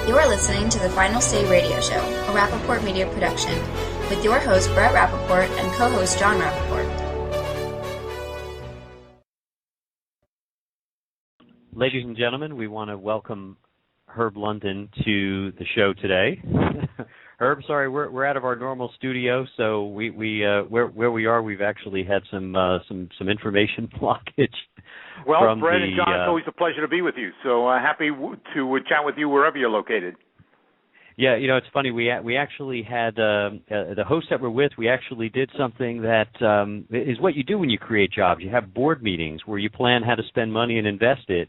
You are listening to the Final Say Radio Show, a Rappaport Media production, with your host Brett Rappaport and co-host John Rappaport. Ladies and gentlemen, we want to welcome Herb London to the show today. Herb, sorry, we're out of our normal studio, so where we are, we've actually had some information blockage. Well, Brett and John, it's always a pleasure to be with you. So happy to chat with you wherever you're located. Yeah, you know, it's funny. We actually had the host that we're with. We actually did something that is what you do when you create jobs. You have board meetings where you plan how to spend money and invest it.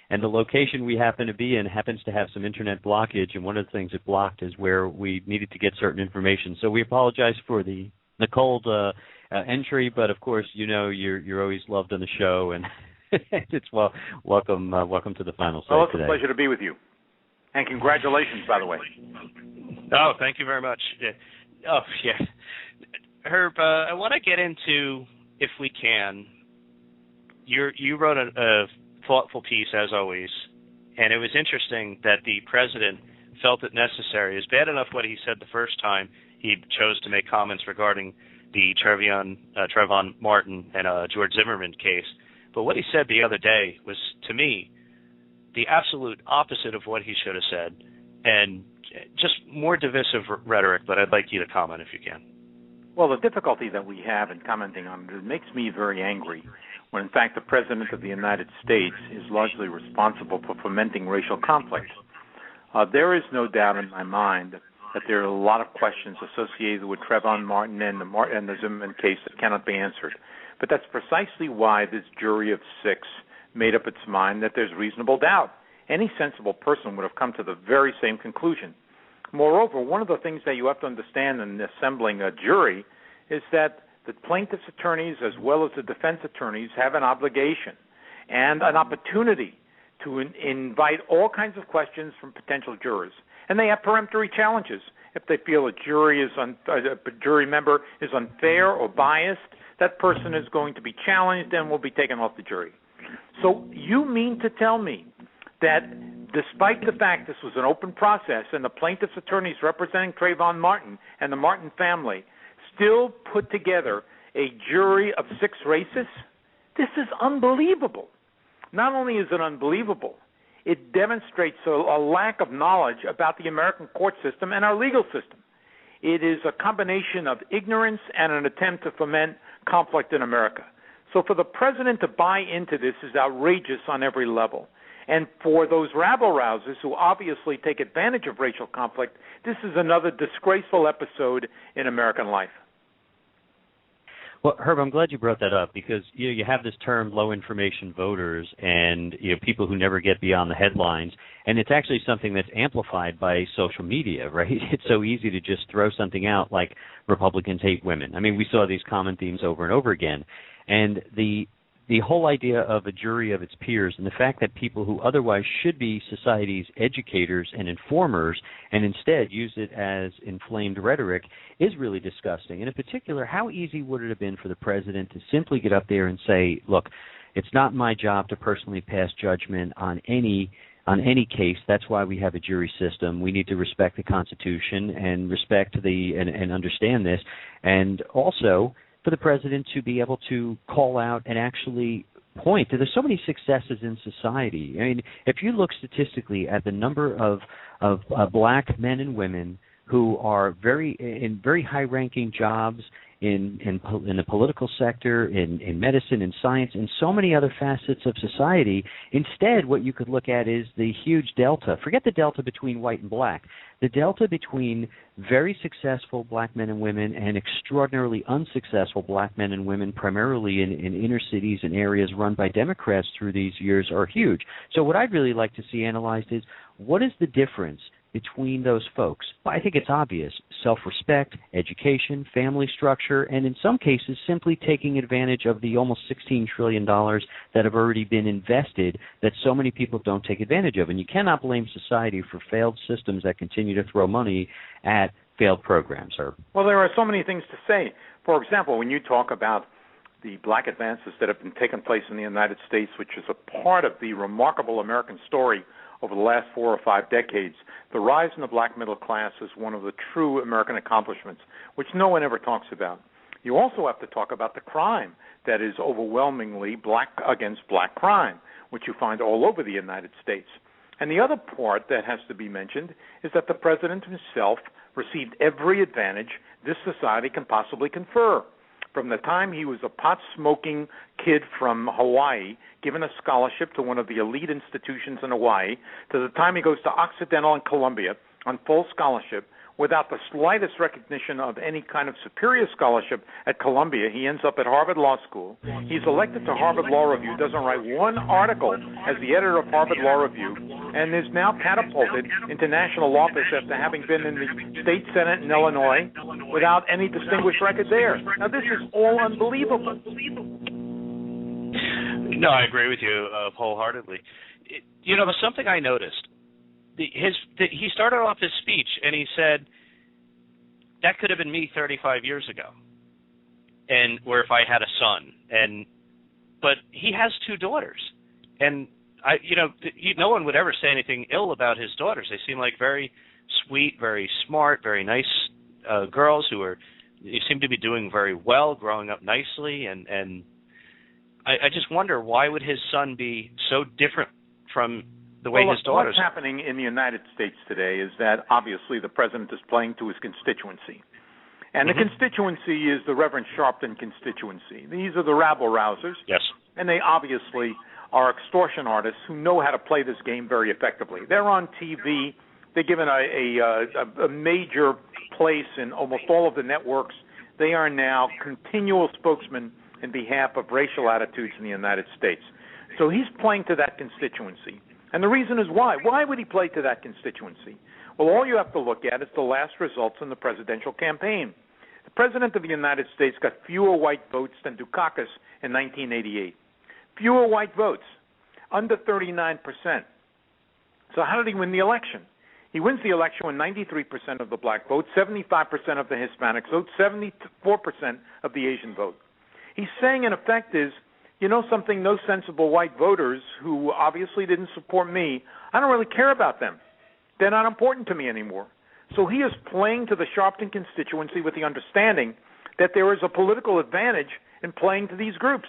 And the location we happen to be in happens to have some internet blockage, and one of the things it blocked is where we needed to get certain information. So we apologize for the cold entry, but of course, you know, you're always loved on the show, and it's welcome to the Final Say well, it's today. A pleasure to be with you, and congratulations, by the way. Oh, thank you very much. Oh, yeah. Herb, I want to get into, if we can, you wrote a thoughtful piece, as always, and it was interesting that the president felt it necessary. It's bad enough what he said the first time he chose to make comments regarding the Trayvon Martin and George Zimmerman case, but what he said the other day was, to me, the absolute opposite of what he should have said, and just more divisive rhetoric, but I'd like you to comment if you can. Well, the difficulty that we have in commenting on it makes me very angry when, in fact, the President of the United States is largely responsible for fomenting racial conflict. There is no doubt in my mind that there are a lot of questions associated with Trayvon Martin and the Zimmerman case that cannot be answered. But that's precisely why this jury of 6 made up its mind that there's reasonable doubt. Any sensible person would have come to the very same conclusion. Moreover, one of the things that you have to understand in assembling a jury is that the plaintiff's attorneys as well as the defense attorneys have an obligation and an opportunity to invite all kinds of questions from potential jurors. And they have peremptory challenges. If they feel a jury member is unfair or biased, that person is going to be challenged and will be taken off the jury. So you mean to tell me that despite the fact this was an open process and the plaintiff's attorneys representing Trayvon Martin and the Martin family still put together a jury of 6 racists? This is unbelievable. Not only is it unbelievable, it demonstrates a lack of knowledge about the American court system and our legal system. It is a combination of ignorance and an attempt to foment conflict in America. So for the president to buy into this is outrageous on every level. And for those rabble-rousers who obviously take advantage of racial conflict, this is another disgraceful episode in American life. Well, Herb, I'm glad you brought that up because you have this term low-information voters and people who never get beyond the headlines, and it's actually something that's amplified by social media, right? It's so easy to just throw something out like Republicans hate women. I mean, we saw these common themes over and over again, and the whole idea of a jury of its peers and the fact that people who otherwise should be society's educators and informers and instead use it as inflamed rhetoric is really disgusting. And in particular, how easy would it have been for the president to simply get up there and say, look, it's not my job to personally pass judgment on any case. That's why we have a jury system. We need to respect the Constitution and respect and understand this. And also for the president to be able to call out and actually point to, there's so many successes in society. I mean, if you look statistically at the number of black men and women who are in very high-ranking jobs in the political sector, in medicine, in science, and so many other facets of society. Instead, what you could look at is the huge delta. Forget the delta between white and black. The delta between very successful black men and women and extraordinarily unsuccessful black men and women, primarily in inner cities and areas run by Democrats through these years, are huge. So what I'd really like to see analyzed is what is the difference between those folks? Well, I think it's obvious. Self-respect, education, family structure, and in some cases simply taking advantage of the almost $16 trillion that have already been invested that so many people don't take advantage of. And you cannot blame society for failed systems that continue to throw money at failed programs. Well, there are so many things to say. For example, when you talk about the black advances that have been taking place in the United States, which is a part of the remarkable American story over the last 4 or 5 decades, the rise in the black middle class is one of the true American accomplishments, which no one ever talks about. You also have to talk about the crime that is overwhelmingly black against black crime, which you find all over the United States. And the other part that has to be mentioned is that the president himself received every advantage this society can possibly confer. From the time he was a pot-smoking kid from Hawaii, given a scholarship to one of the elite institutions in Hawaii, to the time he goes to Occidental and Columbia on full scholarship, without the slightest recognition of any kind of superior scholarship at Columbia. He ends up at Harvard Law School. He's elected to Harvard Law Review, doesn't write one article as the editor of Harvard Law Review, and is now catapulted into national office after having been in the state senate in Illinois without any distinguished record there. Now, this is all unbelievable. No, I agree with you wholeheartedly. There's something I noticed. He started off his speech and he said, that could have been me 35 years ago, or if I had a son. But he has 2 daughters, and no one would ever say anything ill about his daughters. They seem like very sweet, very smart, very nice girls they seem to be doing very well, growing up nicely, and I just wonder, why would his son be so different from the way his daughters. What's happening in the United States today is that obviously the president is playing to his constituency. And the constituency is the Reverend Sharpton constituency. These are the rabble-rousers. Yes. And they obviously are extortion artists who know how to play this game very effectively. They're on TV. They're given a major place in almost all of the networks. They are now continual spokesmen in behalf of racial attitudes in the United States. So he's playing to that constituency. And the reason is why. Why would he play to that constituency? Well, all you have to look at is the last results in the presidential campaign. The President of the United States got fewer white votes than Dukakis in 1988. Fewer white votes, under 39%. So how did he win the election? He wins the election with 93% of the black vote, 75% of the Hispanic vote, 74% of the Asian vote. He's saying, in effect, is, you know something, no sensible white voters who obviously didn't support me, I don't really care about them. They're not important to me anymore. So he is playing to the Sharpton constituency with the understanding that there is a political advantage in playing to these groups.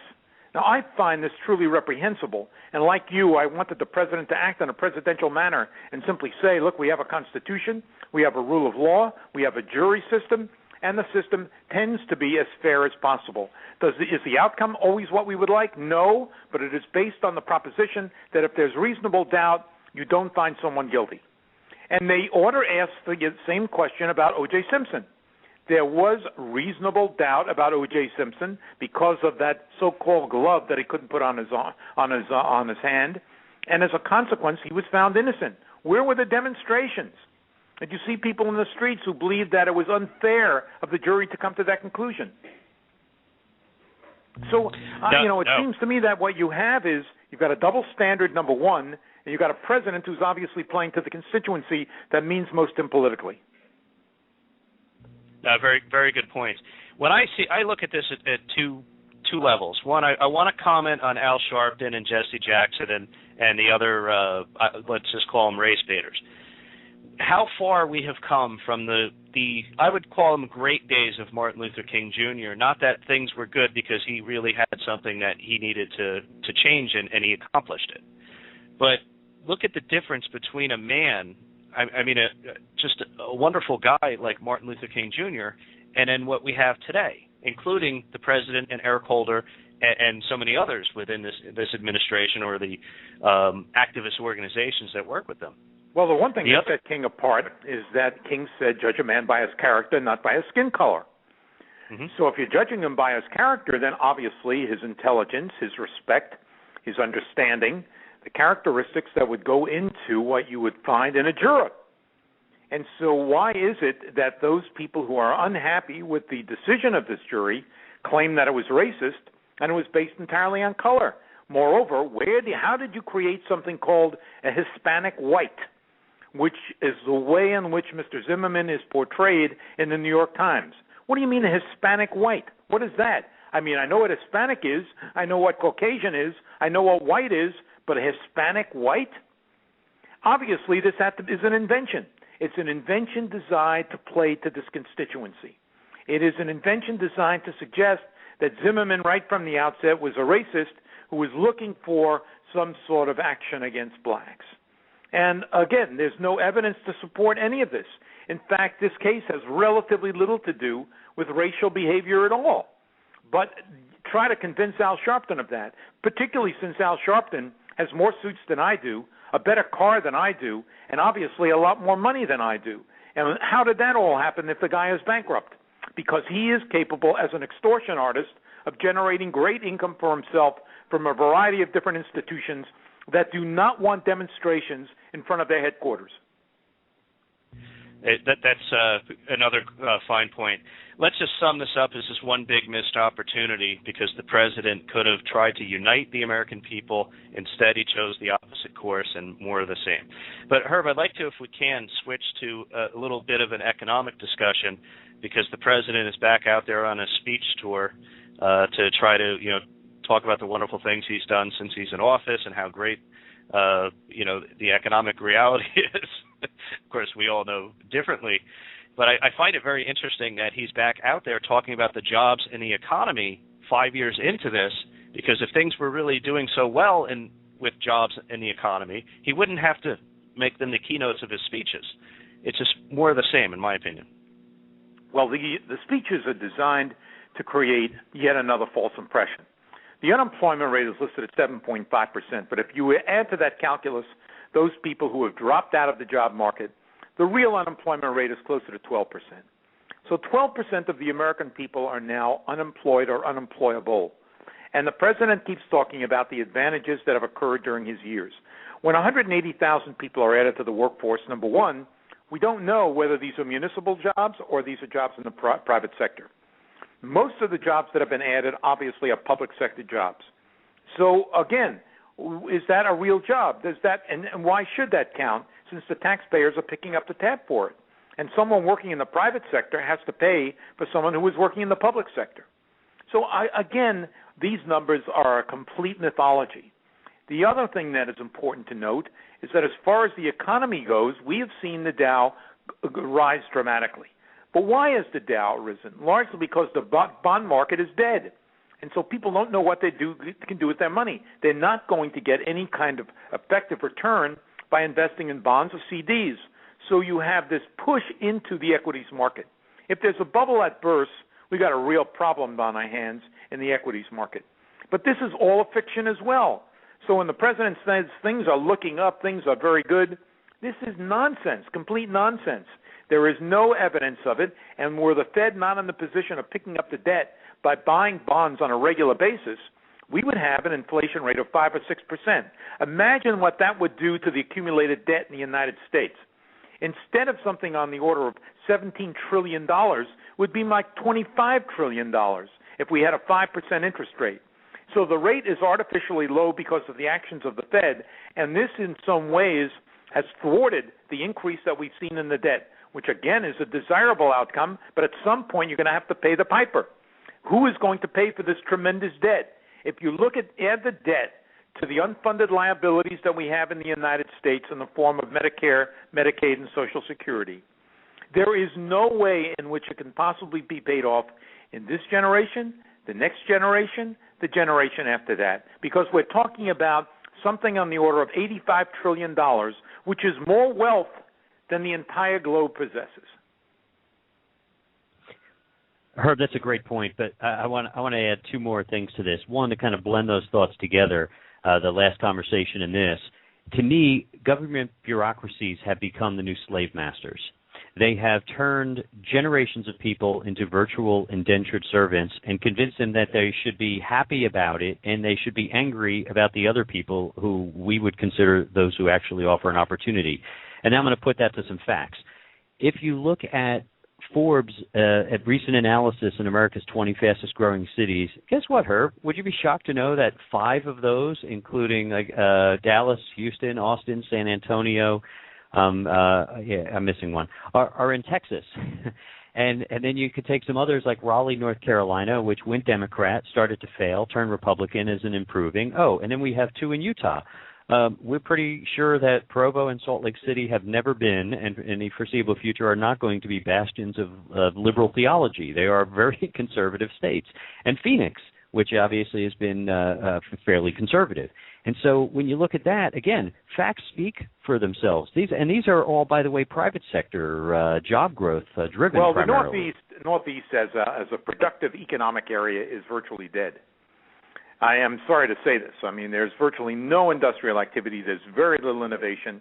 Now, I find this truly reprehensible, and like you, I wanted the president to act in a presidential manner and simply say, look, we have a constitution, we have a rule of law, we have a jury system, and the system tends to be as fair as possible. Is the outcome always what we would like? No, but it is based on the proposition that if there's reasonable doubt, you don't find someone guilty. And they ought to ask the same question about O.J. Simpson. There was reasonable doubt about O.J. Simpson because of that so-called glove that he couldn't put on his hand, and as a consequence, he was found innocent. Where were the demonstrations? Did you see people in the streets who believed that it was unfair of the jury to come to that conclusion? So, it seems to me that what you have is you've got a double standard, number one, and you've got a president who's obviously playing to the constituency that means most to him politically. Very, very good point. When I look at this at two levels. One, I want to comment on Al Sharpton and Jesse Jackson and the other, let's just call them race baiters. How far we have come from the I would call them great days of Martin Luther King Jr. Not that things were good because he really had something that he needed to change and he accomplished it. But look at the difference between a man, just a wonderful guy like Martin Luther King Jr., and then what we have today, including the president and Eric Holder and so many others within this administration or the activist organizations that work with them. Well, the one thing that set King apart is that King said, judge a man by his character, not by his skin color. Mm-hmm. So if you're judging him by his character, then obviously his intelligence, his respect, his understanding, the characteristics that would go into what you would find in a juror. And so why is it that those people who are unhappy with the decision of this jury claim that it was racist and it was based entirely on color? Moreover, how did you create something called a Hispanic white, which is the way in which Mr. Zimmerman is portrayed in the New York Times? What do you mean a Hispanic white? What is that? I mean, I know what Hispanic is. I know what Caucasian is. I know what white is. But a Hispanic white? Obviously, this is an invention. It's an invention designed to play to this constituency. It is an invention designed to suggest that Zimmerman, right from the outset, was a racist who was looking for some sort of action against blacks. And again, there's no evidence to support any of this. In fact, this case has relatively little to do with racial behavior at all. But try to convince Al Sharpton of that, particularly since Al Sharpton has more suits than I do, a better car than I do, and obviously a lot more money than I do. And how did that all happen if the guy is bankrupt? Because he is capable, as an extortion artist, of generating great income for himself from a variety of different institutions that do not want demonstrations in front of their headquarters. That's another fine point. Let's just sum this up as just one big missed opportunity, because the president could have tried to unite the American people. Instead, he chose the opposite course and more of the same. But, Herb, I'd like to, if we can, switch to a little bit of an economic discussion, because the president is back out there on a speech tour to try to, talk about the wonderful things he's done since he's in office and how great, the economic reality is. Of course, we all know differently. But I find it very interesting that he's back out there talking about the jobs in the economy 5 years into this, because if things were really doing so well with jobs in the economy, he wouldn't have to make them the keynotes of his speeches. It's just more of the same, in my opinion. Well, the speeches are designed to create yet another false impression. The unemployment rate is listed at 7.5%, but if you add to that calculus those people who have dropped out of the job market, the real unemployment rate is closer to 12%. So 12% of the American people are now unemployed or unemployable. And the president keeps talking about the advantages that have occurred during his years. When 180,000 people are added to the workforce, number one, we don't know whether these are municipal jobs or these are jobs in the private sector. Most of the jobs that have been added, obviously, are public sector jobs. So, again, is that a real job? And why should that count, since the taxpayers are picking up the tab for it? And someone working in the private sector has to pay for someone who is working in the public sector. So, again, these numbers are a complete mythology. The other thing that is important to note is that as far as the economy goes, we have seen the Dow rise dramatically. But why has the Dow risen? Largely because the bond market is dead. And so people don't know what they can do with their money. They're not going to get any kind of effective return by investing in bonds or CDs. So you have this push into the equities market. If there's a bubble that bursts, we've got a real problem on our hands in the equities market. But this is all a fiction as well. So when the president says things are looking up, things are very good, this is nonsense, complete nonsense. There is no evidence of it, and were the Fed not in the position of picking up the debt by buying bonds on a regular basis, we would have an inflation rate of 5 or 6%. Imagine what that would do to the accumulated debt in the United States. Instead of something on the order of $17 trillion, would be like $25 trillion if we had a 5% interest rate. So the rate is artificially low because of the actions of the Fed, and this in some ways has thwarted the increase that we've seen in the debt, which again is a desirable outcome, but at some point you're going to have to pay the piper. Who is going to pay for this tremendous debt? If you add the debt to the unfunded liabilities that we have in the United States in the form of Medicare, Medicaid, and Social Security, there is no way in which it can possibly be paid off in this generation, the next generation, the generation after that, because we're talking about something on the order of $85 trillion, which is more wealth than the entire globe possesses. Herb, that's a great point, but I want to add two more things to this. One, to kind of blend those thoughts together, the last conversation and this. To me, government bureaucracies have become the new slave masters. They have turned generations of people into virtual indentured servants and convinced them that they should be happy about it and they should be angry about the other people who we would consider those who actually offer an opportunity. And now I'm going to put that to some facts. If you look at Forbes' at recent analysis in America's 20 fastest growing cities, guess what, Herb? Would you be shocked to know that 5 of those, including Dallas, Houston, Austin, San Antonio, I'm missing one, are in Texas. And then you could take some others like Raleigh, North Carolina, which went Democrat, started to fail, turned Republican, isn't improving. Oh, and then we have 2 in Utah. we're pretty sure that Provo and Salt Lake City have never been, and in the foreseeable future are not going to be, bastions of liberal theology. They are very conservative states. And Phoenix, which obviously has been fairly conservative. And so when you look at that, again, facts speak for themselves. These are all, by the way, private sector job growth driven primarily. Well, the Northeast as a productive economic area is virtually dead. I am sorry to say this. I mean, there's virtually no industrial activity. There's very little innovation.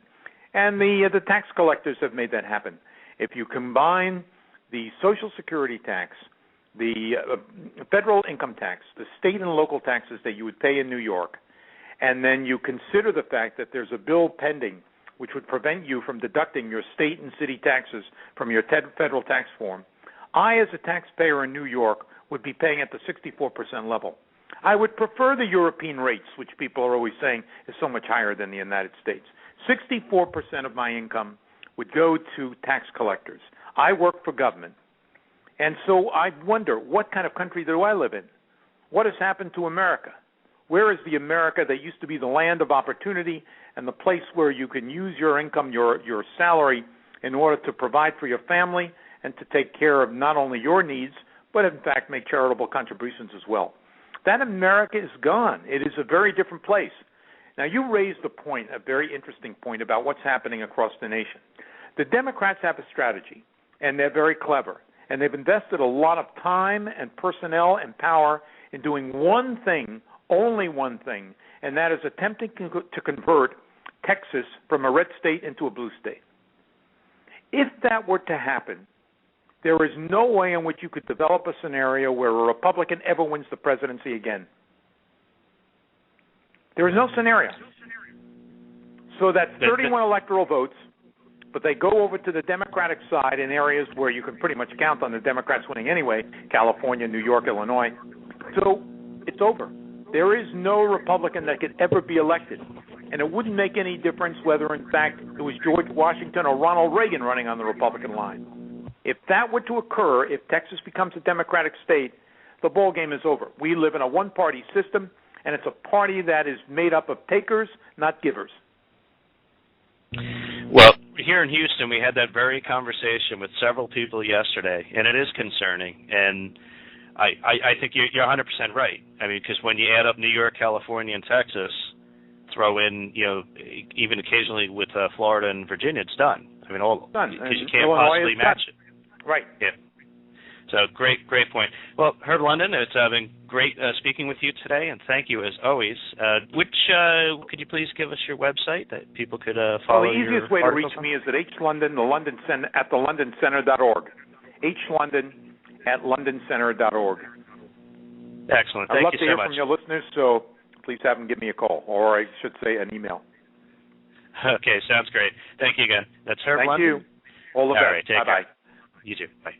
And the tax collectors have made that happen. If you combine the Social Security tax, the federal income tax, the state and local taxes that you would pay in New York, and then you consider the fact that there's a bill pending which would prevent you from deducting your state and city taxes from your federal tax form, I, as a taxpayer in New York, would be paying at the 64% level. I would prefer the European rates, which people are always saying is so much higher than the United States. 64% of my income would go to tax collectors. I work for government. And so I wonder, what kind of country do I live in? What has happened to America? Where is the America that used to be the land of opportunity and the place where you can use your income, your salary, in order to provide for your family and to take care of not only your needs, but in fact make charitable contributions as well? That America is gone. It is a very different place. Now, you raised a point, a very interesting point about what's happening across the nation. The Democrats have a strategy, and they're very clever. And they've invested a lot of time and personnel and power in doing one thing, only one thing, and that is attempting to convert Texas from a red state into a blue state. If that were to happen, there is no way in which you could develop a scenario where a Republican ever wins the presidency again. There is no scenario. So that's 31 electoral votes, but they go over to the Democratic side in areas where you can pretty much count on the Democrats winning anyway, California, New York, Illinois. So it's over. There is no Republican that could ever be elected. And it wouldn't make any difference whether, in fact, it was George Washington or Ronald Reagan running on the Republican line. If that were to occur, if Texas becomes a Democratic state, the ball game is over. We live in a one-party system, and it's a party that is made up of takers, not givers. Well, here in Houston, we had that very conversation with several people yesterday, and it is concerning. And I think you're 100% right. I mean, because when you add up New York, California, and Texas, throw in, even occasionally with Florida and Virginia, it's done. I mean, all because you can't possibly match it. Right. Yeah. So great point. Well, Herb London, it's been great speaking with you today, and thank you as always. Could you please give us your website that people could follow? Well, the easiest way to reach me is at at thelondoncenter.org. hlondon@londoncenter.org. Excellent. I'd love you to so hear much from your listeners, so please have them give me a call, or I should say an email. Okay, sounds great. Thank you again. That's Herb London. Thank you. All the best. All right, take Bye-bye. care. You too. Bye.